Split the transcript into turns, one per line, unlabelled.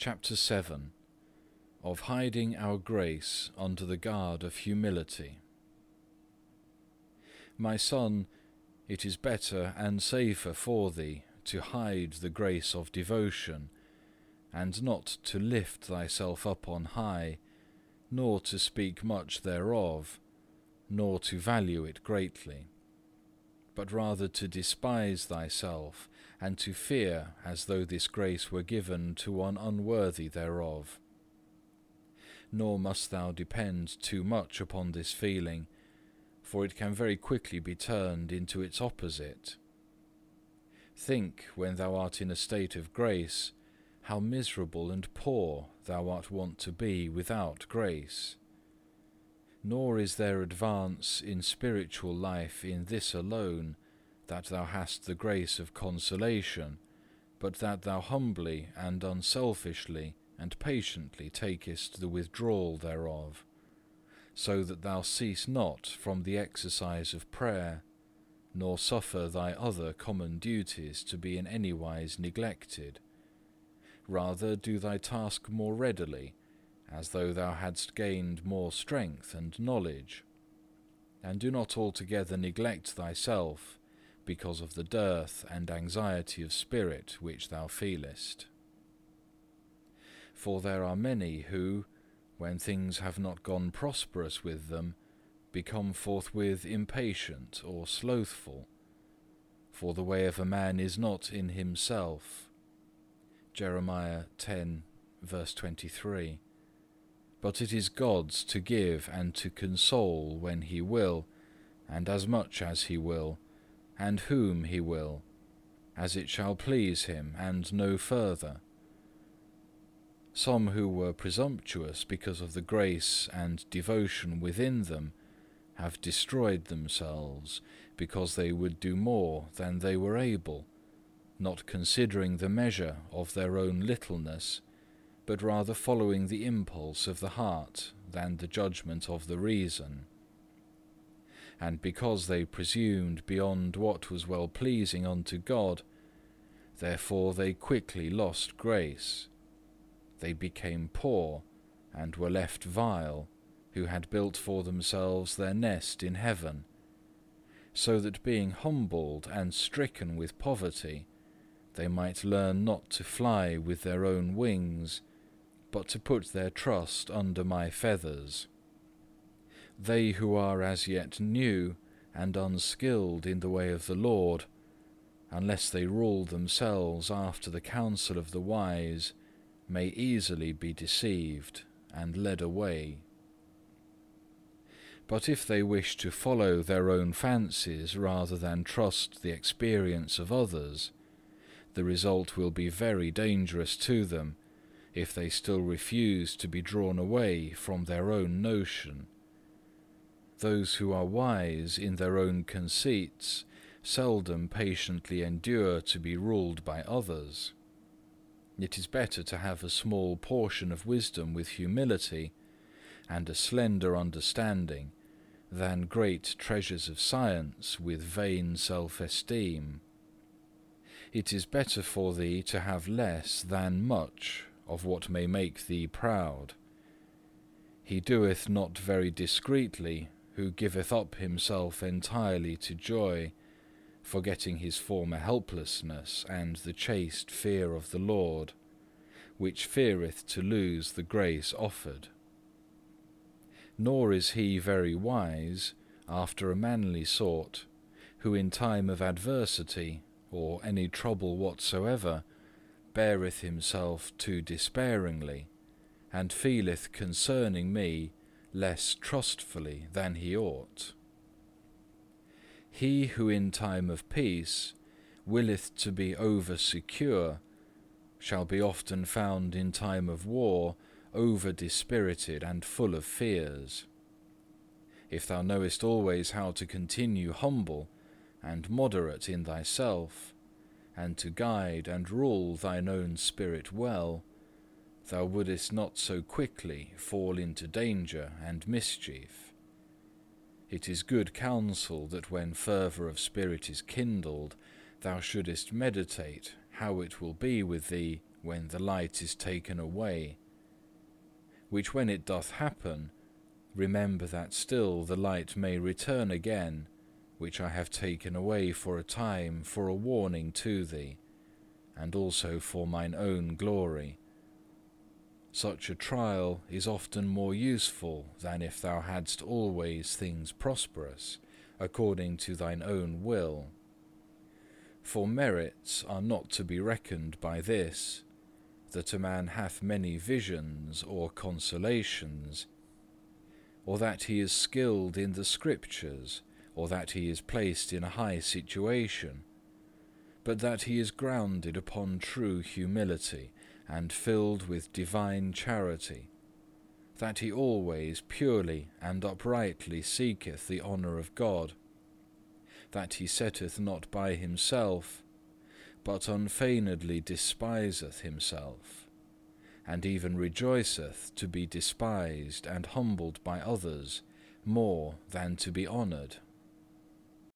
Chapter 7. Of hiding our grace under the guard of humility. My son, it is better and safer for thee to hide the grace of devotion, and not to lift thyself up on high, nor to speak much thereof, nor to value it greatly, but rather to despise thyself, and to fear as though this grace were given to one unworthy thereof. Nor must thou depend too much upon this feeling, for it can very quickly be turned into its opposite. Think, when thou art in a state of grace, how miserable and poor thou art wont to be without grace. Nor is there advance in spiritual life in this alone, that thou hast the grace of consolation, but that thou humbly and unselfishly and patiently takest the withdrawal thereof, so that thou cease not from the exercise of prayer, nor suffer thy other common duties to be in any wise neglected. Rather do thy task more readily, as though thou hadst gained more strength and knowledge, and do not altogether neglect thyself because of the dearth and anxiety of spirit which thou feelest. For there are many who, when things have not gone prosperous with them, become forthwith impatient or slothful, for the way of a man is not in himself. Jeremiah 10, verse 23. But it is God's to give and to console when He will, and as much as He will, and whom He will, as it shall please Him, and no further. Some who were presumptuous because of the grace and devotion within them have destroyed themselves because they would do more than they were able, not considering the measure of their own littleness, but rather following the impulse of the heart than the judgment of the reason. And because they presumed beyond what was well-pleasing unto God, therefore they quickly lost grace. They became poor, and were left vile, who had built for themselves their nest in heaven, so that being humbled and stricken with poverty, they might learn not to fly with their own wings, but to put their trust under my feathers. They who are as yet new and unskilled in the way of the Lord, unless they rule themselves after the counsel of the wise, may easily be deceived and led away. But if they wish to follow their own fancies rather than trust the experience of others, the result will be very dangerous to them if they still refuse to be drawn away from their own notion. Those who are wise in their own conceits seldom patiently endure to be ruled by others. It is better to have a small portion of wisdom with humility, and a slender understanding, than great treasures of science with vain self-esteem. It is better for thee to have less than much of what may make thee proud. He doeth not very discreetly who giveth up himself entirely to joy, forgetting his former helplessness and the chaste fear of the Lord, which feareth to lose the grace offered. Nor is he very wise, after a manly sort, who in time of adversity, or any trouble whatsoever, beareth himself too despairingly, and feeleth concerning me less trustfully than he ought. He who in time of peace willeth to be over-secure shall be often found in time of war over-dispirited and full of fears. If thou knowest always how to continue humble and moderate in thyself, and to guide and rule thine own spirit well, thou wouldest not so quickly fall into danger and mischief. It is good counsel that when fervour of spirit is kindled, thou shouldest meditate how it will be with thee when the light is taken away, which when it doth happen, remember that still the light may return again, which I have taken away for a time for a warning to thee, and also for mine own glory. Such a trial is often more useful than if thou hadst always things prosperous, according to thine own will. For merits are not to be reckoned by this, that a man hath many visions or consolations, or that he is skilled in the Scriptures, or that he is placed in a high situation, but that he is grounded upon true humility, and filled with divine charity, that he always purely and uprightly seeketh the honour of God, that he setteth not by himself, but unfeignedly despiseth himself, and even rejoiceth to be despised and humbled by others more than to be honoured.